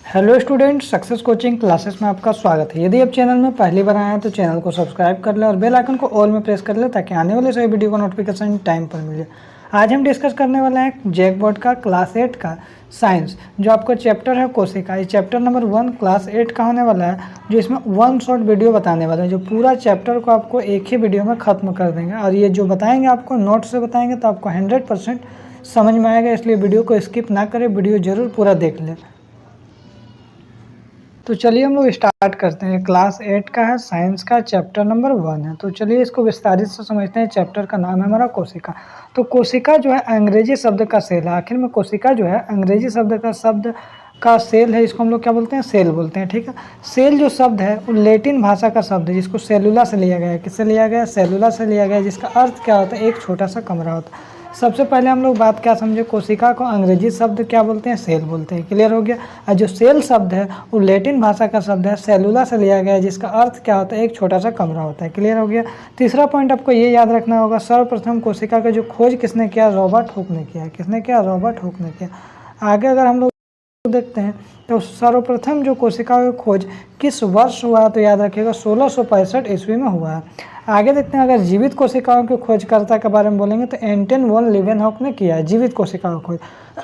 Hello student, success coaching classes में आपका स्वागत है। यदि आप चैनल में पहली बार आए हैं तो चैनल को सब्सक्राइब कर लें और बेल आइकन को ऑल में प्रेस कर लें ताकि आने वाले सभी वीडियो का नोटिफिकेशन टाइम पर मिले। आज हम डिस्कस करने वाले हैं जैक बोर्ड का क्लास 8 का साइंस, जो आपका चैप्टर है कोशिका। ये चैप्टर नंबर 1 क्लास 8 का होने वाला है, जो इसमें वन शॉट वीडियो बताने वाले हैं, जो पूरा चैप्टर को आपको एक ही वीडियो में ख़त्म कर देंगे। और ये जो बताएंगे आपको नोट से बताएंगे तो आपको 100% समझ में आएगा, इसलिए वीडियो को स्किप ना करें, वीडियो ज़रूर पूरा देख लें। तो चलिए हम लोग स्टार्ट करते हैं। क्लास 8 का है, साइंस का, चैप्टर नंबर 1 है। तो चलिए इसको विस्तारित से समझते हैं। चैप्टर का नाम है हमारा कोशिका। तो कोशिका जो है अंग्रेजी शब्द का सेल है। आखिर में कोशिका जो है अंग्रेजी शब्द का सेल है, इसको हम लोग क्या बोलते हैं, सेल बोलते हैं। ठीक है, सेल जो शब्द है वो लैटिन भाषा का शब्द है, जिसको सेलुला से लिया गया है। किससे लिया गया है? सेलुला से लिया गया है, जिसका अर्थ क्या होता है? एक छोटा सा कमरा होता है। सबसे पहले हम लोग बात क्या समझे, कोशिका को अंग्रेजी शब्द क्या बोलते हैं? सेल बोलते हैं। क्लियर हो गया। और जो सेल शब्द है वो लैटिन भाषा का शब्द है, सेलुला से लिया गया है, जिसका अर्थ क्या होता है? एक छोटा सा कमरा होता है। क्लियर हो गया। तीसरा पॉइंट आपको ये याद रखना होगा, सर्वप्रथम कोशिका का जो खोज किसने किया? रॉबर्ट हुक ने किया। किसने किया? रॉबर्ट हुक ने किया। आगे अगर हम लोग देखते हैं तो सर्वप्रथम जो कोशिका की खोज किस वर्ष हुआ है? तो याद रखिएगा 1665 ईस्वी में हुआ है। आगे देखते हैं, अगर जीवित कोशिकाओं की खोजकर्ता के बारे में बोलेंगे तो एंटन वॉन लीवेनहॉक ने किया है जीवित कोशिकाओं की खोज।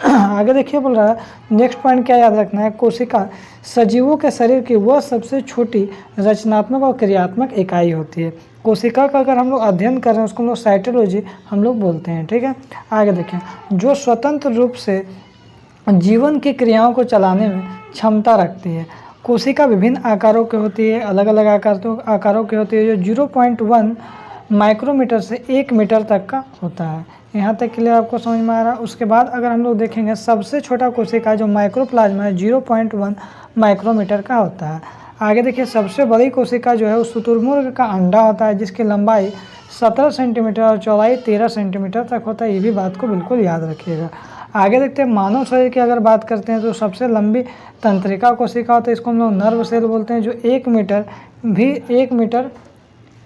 आगे देखिए बोल रहा है, नेक्स्ट पॉइंट क्या याद रखना है, कोशिका सजीवों के शरीर की वह सबसे छोटी रचनात्मक और क्रियात्मक इकाई होती है। कोशिका का अगर हम लोग अध्ययन कर रहे हैं उसको हम लोग साइटोलॉजी हम लोग बोलते हैं। ठीक है, आगे देखिए, जो स्वतंत्र रूप से जीवन की क्रियाओं को चलाने में क्षमता रखती है। कोशिका विभिन्न आकारों की होती है, अलग अलग आकारों की होती है, जो 0.1 माइक्रोमीटर से 1 मीटर तक का होता है। यहाँ तक के लिए आपको समझ में आ रहा है। उसके बाद अगर हम लोग देखेंगे, सबसे छोटा कोशिका जो माइक्रोप्लाज्मा है 0.1 माइक्रोमीटर का होता है। आगे देखिए, सबसे बड़ी कोशिका जो है वो शुतुरमुर्ग का अंडा होता है, जिसकी लंबाई 17 सेंटीमीटर और चौड़ाई 13 सेंटीमीटर तक होता है। ये भी बात को बिल्कुल याद रखिएगा। आगे देखते हैं, मानव शरीर की अगर बात करते हैं तो सबसे लंबी तंत्रिका कोशिका होता है, इसको हम लोग नर्व सेल बोलते हैं, जो 1 मीटर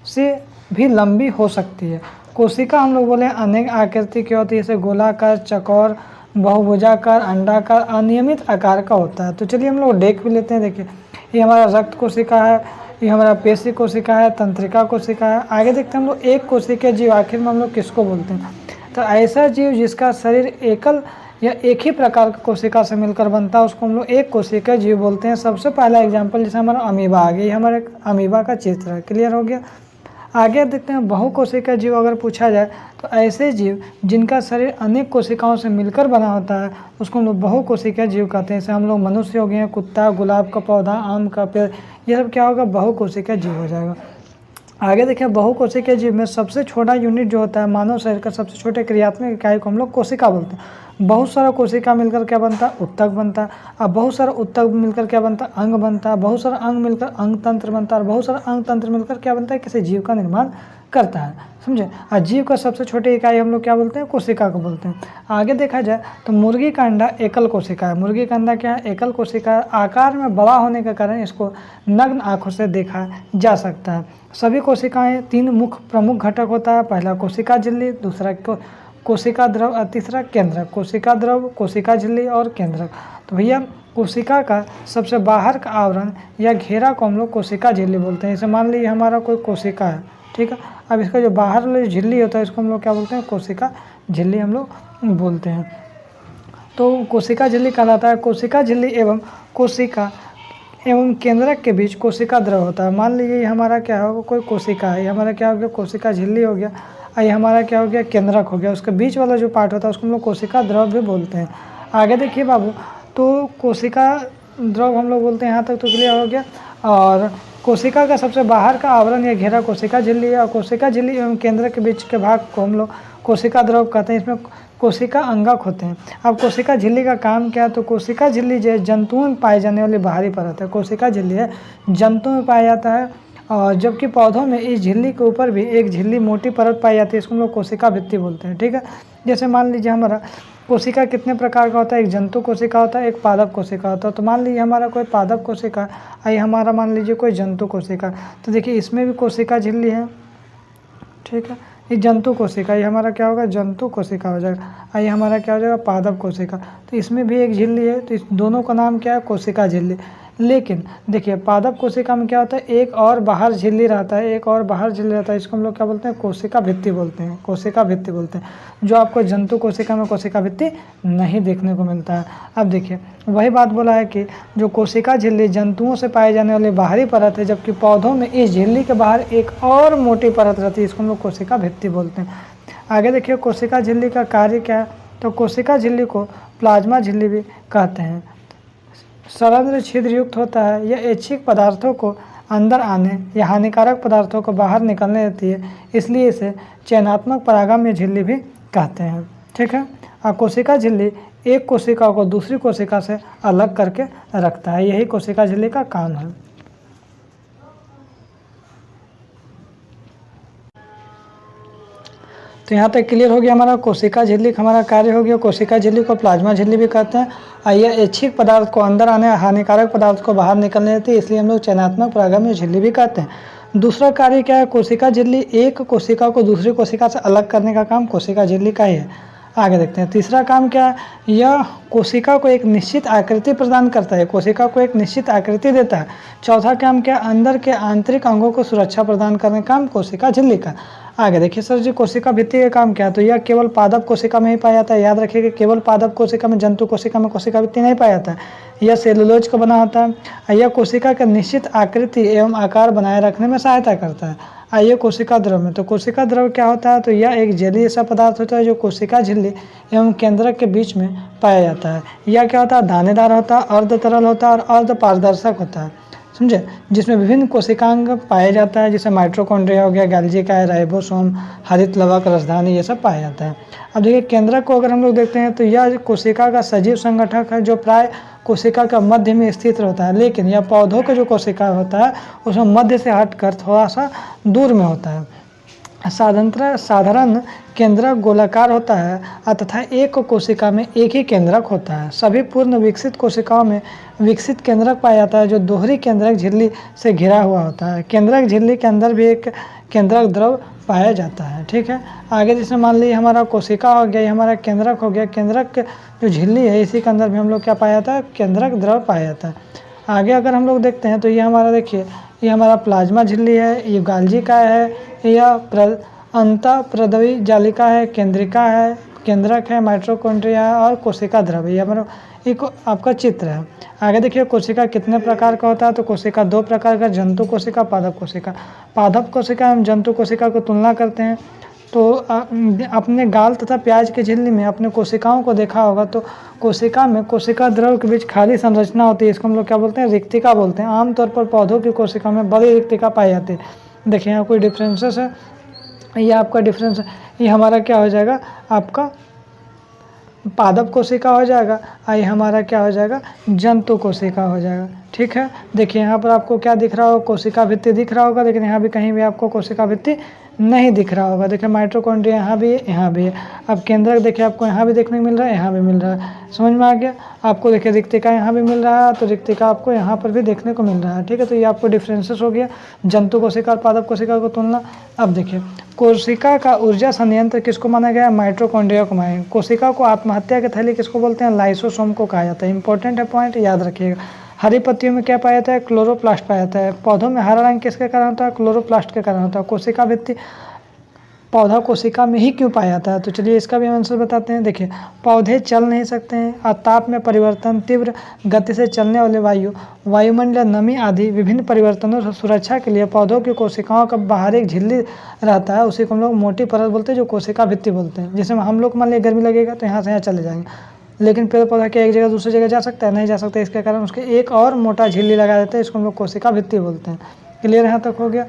से भी लंबी हो सकती है। कोशिका हम लोग बोले अनेक आकृति की होती है, जैसे गोलाकार, चौकोर, बहुभुजाकार, अंडाकार, अनियमित आकार का होता है। तो चलिए हम लोग देख भी लेते हैं। देखिए, ये हमारा रक्त कोशिका है, ये हमारा पेशी कोशिका है, तंत्रिका कोशिका है। आगे देखते हैं हम लोग एक कोशिका जीव आखिर में हम लोग किसको बोलते हैं? तो ऐसा जीव जिसका शरीर एकल या एक ही प्रकार की कोशिका से मिलकर बनता है उसको हम लोग एक कोशिका जीव बोलते हैं। सबसे पहला एग्जांपल जैसे हमारा अमीबा आ गया, ये हमारे अमीबा का चित्र है। क्लियर हो गया। आगे देखते हैं, बहुकोशिका जीव अगर पूछा जाए तो ऐसे जीव जिनका शरीर अनेक कोशिकाओं से मिलकर बना होता है उसको हम लोग बहुकोशिका जीव कहते हैं। जैसे हम लोग मनुष्य हो गए, कुत्ता, गुलाब का पौधा, आम का पेड़, ये सब क्या होगा? बहुकोशिका जीव हो जाएगा। आगे देखिए, बहुकोशिकीय जीव में सबसे छोटा यूनिट जो होता है मानव शरीर का सबसे छोटे क्रियात्मक इकाई को हम लोग कोशिका बोलते हैं। बहुत सारा कोशिका मिलकर क्या बनता है? ऊतक बनता है। अब बहुत सारा ऊतक मिलकर क्या बनता है? अंग बनता है। बहुत सारा अंग मिलकर अंग तंत्र बनता है, और बहुत सारा अंग तंत्र मिलकर क्या बनता है? किसी जीव का निर्माण करता है। समझे? और जीव का सबसे छोटी इकाई हम लोग क्या बोलते हैं? कोशिका को बोलते हैं। आगे देखा जाए तो मुर्गी का अंडा एकल कोशिका है। मुर्गी का अंडा क्या है? एकल कोशिका है। आकार में बड़ा होने के कारण इसको नग्न आँखों से देखा जा सकता है। सभी कोशिकाएं 3 मुख्य प्रमुख घटक होता है। पहला कोशिका झिल्ली, दूसरा कोशिका द्रव और तीसरा केंद्रक। कोशिका द्रव, कोशिका झिल्ली और केंद्रक। तो भैया कोशिका का सबसे बाहर का आवरण या घेरा को हम लोग कोशिका झिल्ली बोलते हैं। जैसे मान लीजिए हमारा कोई कोशिका है, ठीक है, अब इसका जो बाहर वाली झिल्ली होता है इसको हम लोग क्या बोलते हैं? कोशिका झिल्ली हम लोग बोलते हैं। तो कोशिका झिल्ली कहलाता है। कोशिका झिल्ली एवं कोशिका एवं केंद्रक के बीच कोशिका द्रव होता है। मान लीजिए ये हमारा क्या होगा? कोई कोशिका है, ये हमारा क्या हो गया? कोशिका झिल्ली हो गया, और ये हमारा क्या हो गया? केंद्रक हो गया। उसके बीच वाला जो पार्ट होता है उसको हम लोग कोशिका द्रव भी बोलते हैं। आगे देखिए बाबू, तो कोशिका द्रव हम लोग बोलते हैं। यहाँ तक तो क्लियर हो गया। और कोशिका का सबसे बाहर का आवरण या घेरा कोशिका झिल्ली है, और कोशिका झिल्ली एवं केंद्र के बीच के भाग को हम लोग कोशिका द्रव कहते हैं। इसमें कोशिका अंगक होते हैं। अब कोशिका झिल्ली का काम क्या है? तो कोशिका झिल्ली जो है जंतुओं में पाई जाने वाली बाहरी परत है। कोशिका झिल्ली है जंतुओं में पाया जाता है, और जबकि पौधों में इस झिल्ली के ऊपर भी एक झिल्ली मोटी परत पाई जाती है, इसको हम लोग कोशिका भित्ति बोलते हैं। ठीक है, जैसे मान लीजिए हमारा कोशिका कितने प्रकार का होता है? एक जंतु कोशिका होता है, एक पादप कोशिका होता है। तो मान लीजिए हमारा कोई पादप कोशिका, आई हमारा मान लीजिए कोई जंतु कोशिका, तो देखिए इसमें भी कोशिका झिल्ली है। ठीक है, ये जंतु कोशिका, ये हमारा क्या होगा, जंतु कोशिका हो जाएगा। ये हमारा क्या हो जाएगा, पादप कोशिका। तो इसमें भी एक झिल्ली है, तो इस दोनों का नाम क्या है, कोशिका झिल्ली। लेकिन देखिए पादप कोशिका में क्या होता है, एक और बाहर झिल्ली रहता है, एक और बाहर झिल्ली रहता है, इसको हम लोग क्या बोलते हैं, कोशिका भित्ति बोलते हैं, कोशिका भित्ति बोलते हैं, जो आपको जंतु कोशिका में कोशिका भित्ति नहीं देखने को मिलता है। अब देखिए वही बात बोला है कि जो कोशिका झिल्ली जंतुओं से पाए जाने वाली बाहरी परत है, जबकि पौधों में इस झिल्ली के बाहर एक और मोटी परत रहती है, इसको हम लोग कोशिका भित्ति बोलते हैं। आगे देखिए कोशिका झिल्ली का कार्य क्या है, तो कोशिका झिल्ली को प्लाज्मा झिल्ली भी कहते हैं। सरंध्र छिद्र युक्त होता है, यह ऐच्छिक पदार्थों को अंदर आने या हानिकारक पदार्थों को बाहर निकलने देती है, इसलिए इसे चयनात्मक परागम या झिल्ली भी कहते हैं। ठीक है, कोशिका झिल्ली एक कोशिका को दूसरी कोशिका से अलग करके रखता है, यही कोशिका झिल्ली का काम है। तो यहाँ तक क्लियर हो गया हमारा कोशिका झिल्ली का हमारा कार्य हो गया। कोशिका झिल्ली को प्लाज्मा झिल्ली भी कहते हैं। यह ऐच्छिक पदार्थ को अंदर आने, हानिकारक पदार्थ को बाहर निकलने देती है, इसलिए हम लोग चयनात्मक परागम या झिल्ली भी कहते हैं। दूसरा कार्य क्या है, कोशिका झिल्ली एक कोशिका को दूसरी कोशिका से अलग करने का काम कोशिका झिल्ली का ही है। आगे देखते हैं तीसरा काम क्या है, यह कोशिका को एक निश्चित आकृति प्रदान करता है, कोशिका को एक निश्चित आकृति देता है। चौथा काम क्या, अंदर के आंतरिक अंगों को सुरक्षा प्रदान करने का काम कोशिका झिल्ली का। आगे देखिए सर जी कोशिका भित्ति का काम क्या है, तो यह केवल पादप कोशिका में ही पाया जाता है। याद रखिए कि केवल पादप कोशिका में, जंतु कोशिका में कोशिका भित्ति नहीं पाया जाता है। यह सेलुलोज का बना होता है। यह कोशिका का निश्चित आकृति एवं आकार बनाए रखने में सहायता करता है। आइए कोशिका द्रव में, तो कोशिका द्रव क्या होता है, तो यह एक जेली ऐसा पदार्थ होता है जो कोशिका झिल्ली एवं केंद्रक के बीच में पाया जाता है। यह क्या होता है, दानेदार होता है, अर्ध तरल होता है और अर्ध पारदर्शक होता है, समझे, जिसमें विभिन्न कोशिकांग पाया जाता है, जैसे माइटोकॉन्ड्रिया हो गया, गैल्जी का है, राइबोसोम, हरित लवक, रसधानी, ये सब पाया जाता है। अब देखिए केंद्रक को अगर हम लोग देखते हैं तो यह कोशिका का सजीव संगठक है, जो प्राय कोशिका का मध्य में स्थित होता है, लेकिन यह पौधों का जो कोशिका होता है उसमें मध्य से हटकर थोड़ा सा दूर में होता है। साधारण केंद्रक गोलाकार होता है तथा एक कोशिका में एक ही केंद्रक होता है। सभी पूर्ण विकसित कोशिकाओं में विकसित केंद्रक पाया जाता है, जो दोहरी केंद्रक झिल्ली से घिरा हुआ होता है। केंद्रक झिल्ली के अंदर भी एक केंद्रक द्रव पाया जाता है। ठीक है, आगे जैसे मान लीजिए हमारा कोशिका हो गया, ये हमारा केंद्रक हो गया, केंद्रक जो झिल्ली है इसी के अंदर भी हम लोग क्या पाया जाता है, केंद्रक द्रव पाया जाता है। आगे अगर हम लोग देखते हैं तो ये हमारा देखिए, ये हमारा प्लाज्मा झिल्ली है, ये गाल्जी का है, यह अंतःप्रदवी जालिका है, केंद्रिका है, केंद्रक है, माइटोकॉन्ड्रिया है और कोशिका द्रव, ये हमारा एक आपका चित्र है। आगे देखिए कोशिका कितने प्रकार का होता है, तो कोशिका दो प्रकार का, जंतु कोशिका, पादप कोशिका। पादप कोशिका हम जंतु कोशिका को तुलना करते हैं, तो अपने गाल तथा प्याज की झिल्ली में अपने कोशिकाओं को देखा होगा, तो कोशिका में कोशिका द्रव के बीच खाली संरचना होती है, इसको हम लोग क्या बोलते हैं, रिक्तिका बोलते हैं। आमतौर पर पौधों की कोशिका में बड़ी रिक्तिका पाई जाती है। देखिए यहाँ कोई डिफरेंसेस है, ये आपका डिफरेंस, ये हमारा क्या हो जाएगा, आपका पादप कोशिका हो जाएगा, ये हमारा क्या हो जाएगा, जंतु कोशिका हो जाएगा। ठीक है, देखिए यहाँ पर आपको क्या दिख रहा होगा, कोशिका भित्ति दिख रहा होगा, लेकिन यहाँ भी कहीं भी आपको कोशिका भित्ति नहीं दिख रहा होगा। देखिए माइटोकॉन्ड्रिया यहाँ भी है, यहाँ भी है। अब केंद्रक देखिए आपको यहाँ भी देखने को मिल रहा है, यहाँ भी मिल रहा है, समझ में आ गया आपको। देखिए रिक्तिका यहाँ भी मिल रहा है, तो रिक्तिका आपको यहाँ पर भी देखने को मिल रहा है। ठीक है, तो ये आपको डिफरेंसेस हो गया, जंतु कोशिका और पादप कोशिका को तुलना। अब देखिए कोशिका का ऊर्जा संयंत्र किसको माना गया है, माइटोकॉन्ड्रिया को माना। कोशिका को आत्महत्या के थैली किसको बोलते हैं, लाइसोसोम को कहा जाता है। इंपॉर्टेंट है पॉइंट, याद रखिएगा। हरी पत्तियों में क्या पाया जाता है, क्लोरोप्लास्ट पाया जाता है। पौधों में हरा रंग किसके कारण होता है, क्लोरोप्लास्ट के कारण होता है। कोशिका भित्ति पौधा कोशिका में ही क्यों पाया जाता है, तो चलिए इसका भी आंसर बताते हैं। देखिए पौधे चल नहीं सकते हैं और ताप में परिवर्तन, तीव्र गति से चलने वाले वायु, वायुमंडल नमी आदि विभिन्न परिवर्तनों से सुरक्षा के लिए पौधों की कोशिकाओं का बाहर एक झिल्ली रहता है, उसी को हम लोग मोटी परत बोलते हैं, जो कोशिका भित्ति बोलते हैं। जैसे हम लोग मान लिया गर्मी लगेगा तो यहाँ से यहाँ चले जाएंगे, लेकिन पेड़ पौधा क्या एक जगह दूसरी जगह जा सकता है, नहीं जा सकता। इसके कारण उसके एक और मोटा झिल्ली लगा देते हैं, इसको हम लोग कोशिका भित्ति बोलते हैं। क्लियर यहाँ तक हो गया।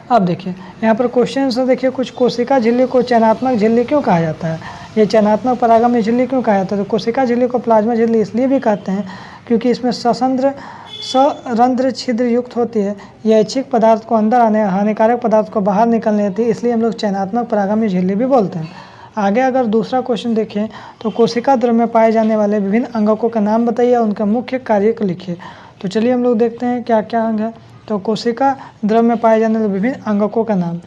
अब देखिए यहाँ पर क्वेश्चन से देखिए, कुछ कोशिका झिल्ली को चयनात्मक झिल्ली क्यों कहा जाता है, ये चयनात्मक परागम झिल्ली क्यों कहा जाता है। तो कोशिका झिल्ली को प्लाज्मा झिल्ली इसलिए भी कहते हैं क्योंकि इसमें सरंध्र छिद्र युक्त होती है। यह ऐच्छिक पदार्थ को अंदर आने, हानिकारक पदार्थ को बाहर निकलने देती है, इसलिए हम लोग चयनात्मक परागम झिल्ली भी बोलते हैं। आगे अगर दूसरा क्वेश्चन देखें तो कोशिका द्रव में पाए जाने वाले विभिन्न अंगकों का नाम बताइए, उनका मुख्य कार्य को लिखिए। तो चलिए हम लोग देखते हैं क्या क्या अंग है। तो कोशिका द्रव में पाए जाने वाले विभिन्न अंगकों का नाम,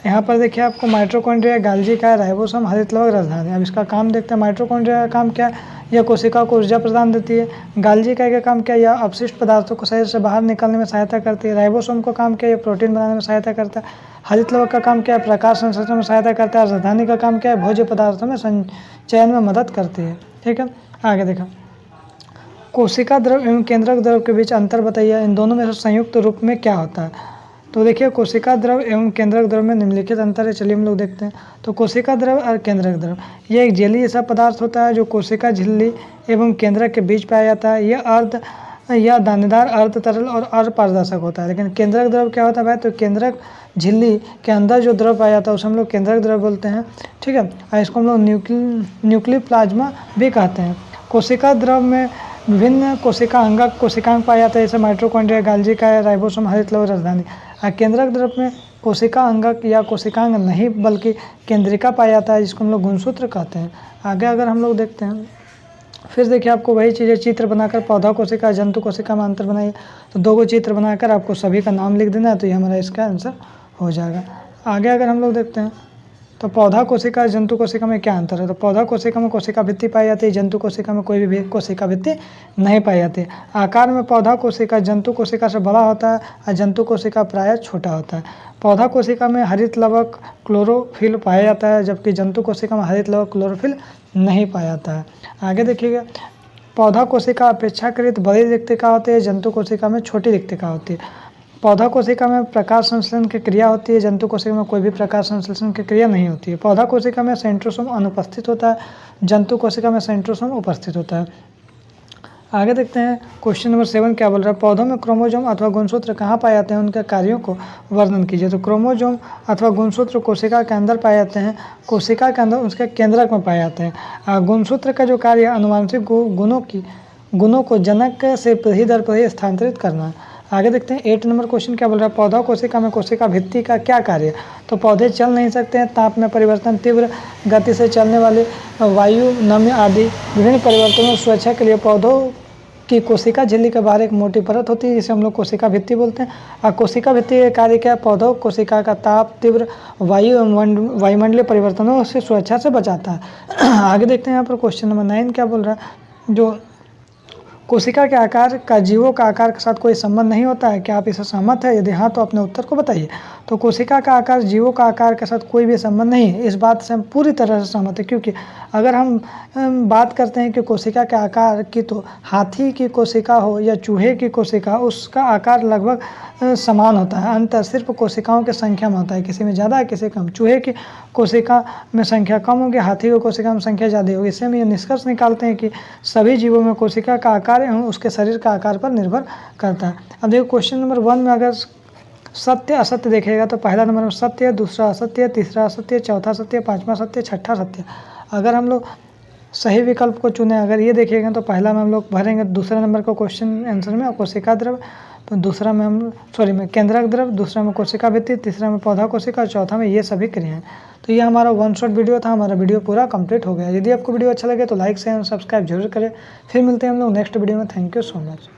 यहाँ पर देखिए आपको माइटोकॉन्ड्रिया, गाल्जी का है, राइबोसोम, हरित लवक, राजधानी। अब इसका काम देखते हैं। माइटोकॉन्ड्रिया का काम क्या है? यह कोशिका को ऊर्जा प्रदान देती है। गाल्जी का काम क्या है? यह अपशिष्ट पदार्थों को शरीर से बाहर निकलने में सहायता करती है। राइबोसोम का काम क्या है? यह प्रोटीन बनाने में सहायता करता है। हरित लवक का काम क्या है? प्रकाश संश्लेषण में सहायता करता है। राजधानी का काम क्या है? भोज्य पदार्थों में संचयन में मदद करती है। ठीक है, आगे देखा। कोशिका द्रव एवं केंद्रक द्रव के बीच अंतर बताइए। इन दोनों में से संयुक्त रूप में क्या होता है? तो देखिए, कोशिका द्रव एवं केंद्रक द्रव में निम्नलिखित अंतर है। चलिए हम लोग देखते हैं। तो कोशिका द्रव और केंद्रक द्रव, यह एक जेली जैसा पदार्थ होता है जो कोशिका झिल्ली एवं केंद्रक के बीच पाया जाता है। यह दानेदार, अर्ध तरल और अपारदर्शक होता है। लेकिन केंद्रक द्रव क्या होता है भाई? तो केंद्रक झिल्ली के अंदर जो द्रव पाया जाता है उसे हम लोग केंद्रक द्रव बोलते हैं। ठीक है, और इसको हम लोग न्यूक्लियर प्लाज्मा भी कहते हैं। कोशिका द्रव में विभिन्न कोशिका अंगक कोशिकांग पाया जाता है, जैसे माइटोकॉन्ड्रिया, गाल्जी का है, राइबोसोम, हरित लवक, राजधानी। केंद्रक द्रव में कोशिका अंगक या कोशिकांग नहीं बल्कि केंद्रिका पाया जाता है, जिसको हम लोग गुणसूत्र कहते हैं। आगे अगर हम लोग देखते हैं, फिर देखिए आपको वही चीज़ें चित्र बनाकर पौधा कोशिका, जंतु कोशिका में अंतर बनाइए। तो 2 चित्र बनाकर आपको सभी का नाम लिख देना है, तो ये हमारा इसका आंसर हो जाएगा। आगे अगर हम लोग देखते हैं, तो पौधा कोशिका, जंतु कोशिका में क्या अंतर है? तो पौधा कोशिका में कोशिका भित्ति पाई जाती है, जंतु कोशिका में कोई भी कोशिका भित्ति नहीं पाई जाती। आकार में पौधा कोशिका जंतु कोशिका से बड़ा होता है और जंतु कोशिका प्रायः छोटा होता है। पौधा कोशिका में हरित लवक, क्लोरोफिल पाया जाता है, जबकि जंतु कोशिका में हरित लवक, क्लोरोफिल नहीं पाया जाता है। आगे देखिएगा, पौधा कोशिका अपेक्षाकृत बड़ी रिक्तिका होती है, जंतु कोशिका में छोटी रिक्तिका होती है। पौधा कोशिका में प्रकाश संश्लेषण की क्रिया होती है, जंतु कोशिका में कोई भी प्रकाश संश्लेषण की क्रिया नहीं होती है। पौधा कोशिका में सेंट्रोसोम अनुपस्थित होता है, जंतु कोशिका में सेंट्रोसोम उपस्थित होता है। आगे देखते हैं, क्वेश्चन नंबर 7 क्या बोल रहा है? पौधों में क्रोमोजोम अथवा गुणसूत्र कहाँ पाए जाते हैं? उनके कार्यों को वर्णन कीजिए। तो क्रोमोजोम अथवा गुणसूत्र कोशिका के अंदर पाए जाते हैं, कोशिका के अंदर उसके केंद्रक में पाए जाते हैं। गुणसूत्र का जो कार्य अनुवांशिक गुणों को जनक से पीढ़ी दर पीढ़ी स्थानांतरित करना है। आगे देखते हैं 8 नंबर क्वेश्चन क्या बोल रहा है? पौधा कोशिका में कोशिका भित्ति का क्या कार्य है? तो पौधे चल नहीं सकते हैं, ताप में परिवर्तन, तीव्र गति से चलने वाले वायु, नम्य आदि विभिन्न परिवर्तनों सुरक्षा के लिए पौधों की कोशिका झिल्ली के बाहर एक मोटी परत होती है, जिसे हम लोग कोशिका भित्ति बोलते हैं। और कोशिका भित्ति का कार्य क्या है? पौधों कोशिका का ताप, तीव्र वायुमंडलीय परिवर्तनों से सुरक्षा से बचाता है। आगे देखते हैं यहाँ पर क्वेश्चन नंबर 9 क्या बोल रहा है? जो कोशिका के आकार का जीवों का आकार के साथ कोई संबंध नहीं होता है, क्या आप इससे सहमत है? यदि हाँ तो अपने उत्तर को बताइए। तो कोशिका का आकार जीवों का आकार के साथ कोई भी संबंध नहीं है, इस बात से हम पूरी तरह से सहमत है। क्योंकि अगर हम बात करते हैं कि कोशिका के आकार की, तो हाथी की कोशिका हो या चूहे की कोशिका, उसका आकार लगभग समान होता है। अंतर सिर्फ कोशिकाओं की संख्या में होता है, किसी में ज़्यादा किसी कम। चूहे की कोशिका में संख्या कम होगी, हाथी की कोशिका में संख्या ज़्यादा होगी। इससे हम ये निष्कर्ष निकालते हैं कि सभी जीवों में कोशिका का आकार एवं उसके शरीर का आकार पर निर्भर करता है। अब देखो क्वेश्चन नंबर 1 में अगर सत्य असत्य देखेगा तो पहला नंबर में सत्य है, दूसरा असत्य है, तीसरा असत्य, चौथा सत्य, पांचवा सत्य, छठा सत्य। अगर हम लोग सही विकल्प को चुने, अगर ये देखिएगा तो पहला में हम लोग भरेंगे दूसरे नंबर को क्वेश्चन आंसर में कोशिका द्रव, तो दूसरा में हम केंद्रक द्रव, दूसरा में कोशिका भित्ति, तीसरा में पौधा कोशिका, चौथा में ये सभी क्रियाएं। तो ये हमारा 1 शॉट वीडियो था। हमारा वीडियो पूरा कंप्लीट हो गया। यदि आपको वीडियो अच्छा लगे तो लाइक शेयर और सब्सक्राइब जरूर करें। फिर मिलते हैं हम लोग नेक्स्ट वीडियो में। Thank you so much.